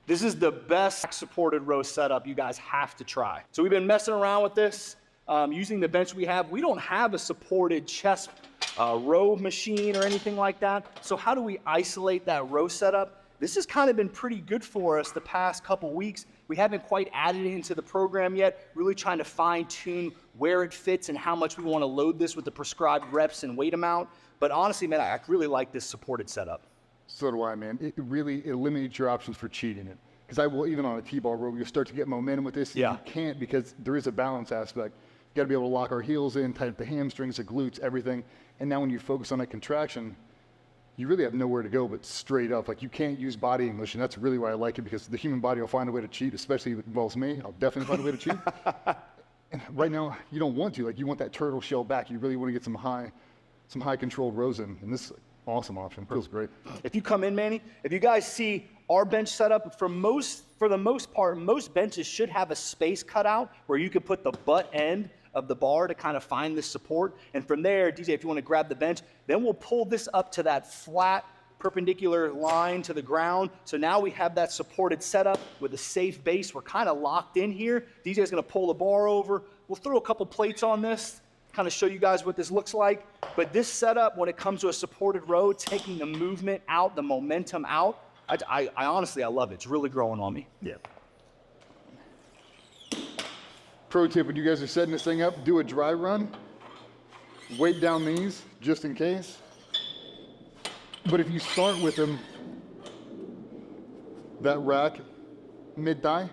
This is the best supported row setup you guys have to try. So we've been messing around with this, using the bench we have. We don't have a supported chest row machine or anything like that. So how do we isolate that row setup? This has kind of been pretty good for us the past couple weeks. We haven't quite added it into the program yet, really trying to fine tune where it fits and how much we want to load this with the prescribed reps and weight amount. But honestly, man, I really like this supported setup. So do I, man. It really eliminates your options for cheating it. Because I will, even on a T-bar row, you'll start to get momentum with this. Yeah. You can't, because there is a balance aspect. You got to be able to lock our heels in, tighten up the hamstrings, the glutes, everything. And now when you focus on that contraction, you really have nowhere to go but straight up. Like, you can't use body English, and that's really why I like it, because the human body will find a way to cheat, especially if it involves me. I'll definitely find a way to cheat. And right now, you don't want to. Like, you want that turtle shell back. You really want to get some high controlled rows in. And this is an awesome option. Feels great. If you come in, Manny, if you guys see our bench setup, for the most part, most benches should have a space cut out where you could put the butt end of the bar to kind of find this support. And from there, DJ, if you want to grab the bench, then we'll pull this up to that flat perpendicular line to the ground. So now we have that supported setup with a safe base. We're kind of locked in here. DJ's going to pull the bar over. We'll throw a couple plates on this, kind of show you guys what this looks like. But this setup, when it comes to a supported row, taking the movement out, the momentum out, I honestly, I love it. It's really growing on me. Yeah. Pro tip, when you guys are setting this thing up, do a dry run. Weight down these, just in case. But if you start with them, that rack, mid-thigh,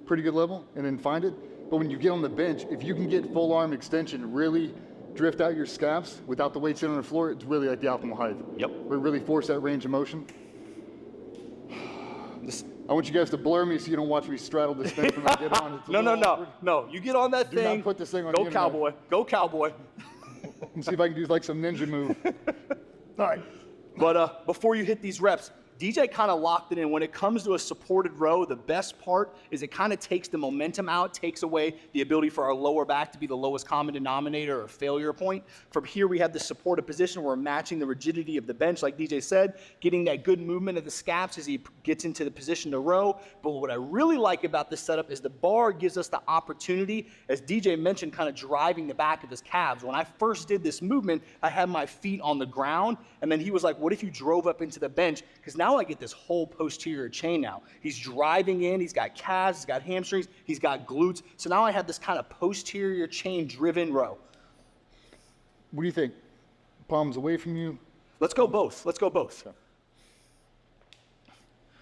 pretty good level, and then find it. But when you get on the bench, if you can get full arm extension, really drift out your scaps without the weight sitting on the floor, it's really like the optimal height. Yep. We really force that range of motion. I want you guys to blur me so you don't watch me straddle this thing when I get on. It's No. You get on that thing. Do not put this thing on. Go cowboy. Go cowboy. Let's see if I can do like some ninja move. All right. But before you hit these reps, DJ kind of locked it in. When it comes to a supported row, the best part is it kind of takes the momentum out, takes away the ability for our lower back to be the lowest common denominator or failure point. From here, we have the supported position where we're matching the rigidity of the bench, like DJ said, getting that good movement of the scaps as he gets into the position to row. But what I really like about this setup is the bar gives us the opportunity, as DJ mentioned, kind of driving the back of his calves. When I first did this movement, I had my feet on the ground, and then he was like, what if you drove up into the bench? Because now I get this whole posterior chain now. He's driving in, he's got calves, he's got hamstrings, he's got glutes. So now I have this kind of posterior chain driven row. What do you think? Palms away from you? Let's go both. Okay.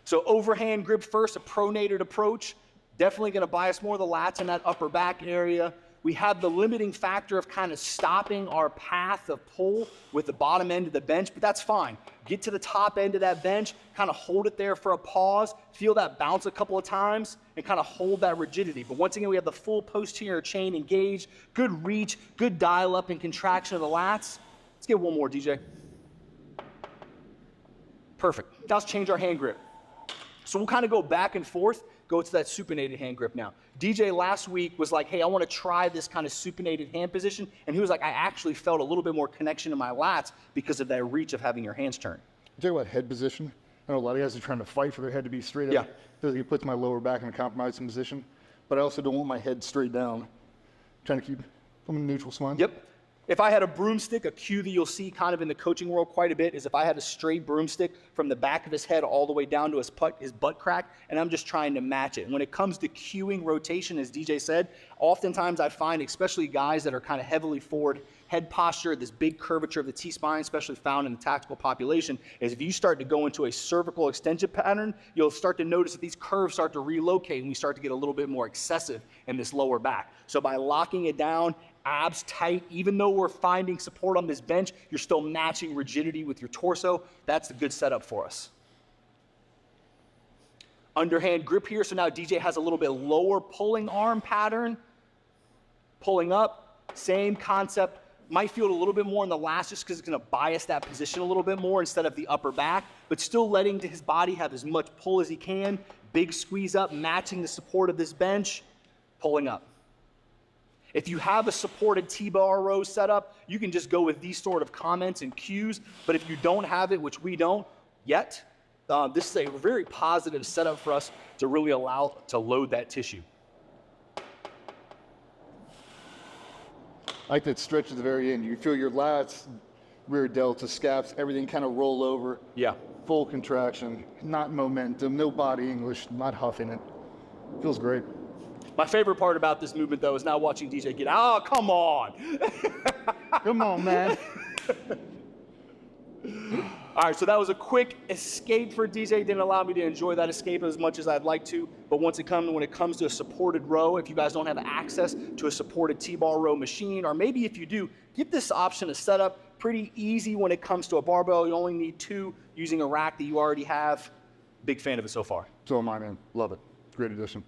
So overhand grip first, a pronated approach. Definitely going to bias more the lats in that upper back area. We have the limiting factor of kind of stopping our path of pull with the bottom end of the bench, but that's fine. Get to the top end of that bench, kind of hold it there for a pause, feel that bounce a couple of times, and kind of hold that rigidity. But once again, we have the full posterior chain engaged, good reach, good dial up and contraction of the lats. Let's get one more, DJ. Perfect. Now let's change our hand grip. So we'll kind of go back and forth, go to that supinated hand grip now. DJ last week was like, hey, I want to try this kind of supinated hand position. And he was like, I actually felt a little bit more connection to my lats because of that reach of having your hands turn. You talk about head position. I know a lot of guys are trying to fight for their head to be straight up. Yeah. Because it puts my lower back in a compromising position. But I also don't want my head straight down. I'm trying to keep from a neutral spine. Yep. If I had a broomstick, a cue that you'll see kind of in the coaching world quite a bit is if I had a straight broomstick from the back of his head all the way down to his butt crack, and I'm just trying to match it. And when it comes to cueing rotation, as DJ said, oftentimes I find, especially guys that are kind of heavily forward head posture, this big curvature of the T-spine, especially found in the tactical population, is if you start to go into a cervical extension pattern, you'll start to notice that these curves start to relocate and we start to get a little bit more excessive in this lower back. So by locking it down, abs tight, even though we're finding support on this bench, you're still matching rigidity with your torso. That's a good setup for us. Underhand grip here, so now DJ has a little bit lower pulling arm pattern. Pulling up, same concept. Might feel it a little bit more in the last just because it's going to bias that position a little bit more instead of the upper back, but still letting his body have as much pull as he can. Big squeeze up, matching the support of this bench, pulling up. If you have a supported T-bar row setup, you can just go with these sort of comments and cues, but if you don't have it, which we don't yet, this is a very positive setup for us to really allow to load that tissue. I like that stretch at the very end. You feel your lats, rear delta, scaps, everything kind of roll over. Yeah. Full contraction, not momentum, no body English, not huffing it. Feels great. My favorite part about this movement, though, is now watching DJ get, oh, come on. Come on, man. All right, so that was a quick escape for DJ. Didn't allow me to enjoy that escape as much as I'd like to. But when it comes to a supported row, if you guys don't have access to a supported T-bar row machine, or maybe if you do, give this option a setup. Pretty easy when it comes to a barbell. You only need 2 using a rack that you already have. Big fan of it so far. So am I, man. Love it. Great addition.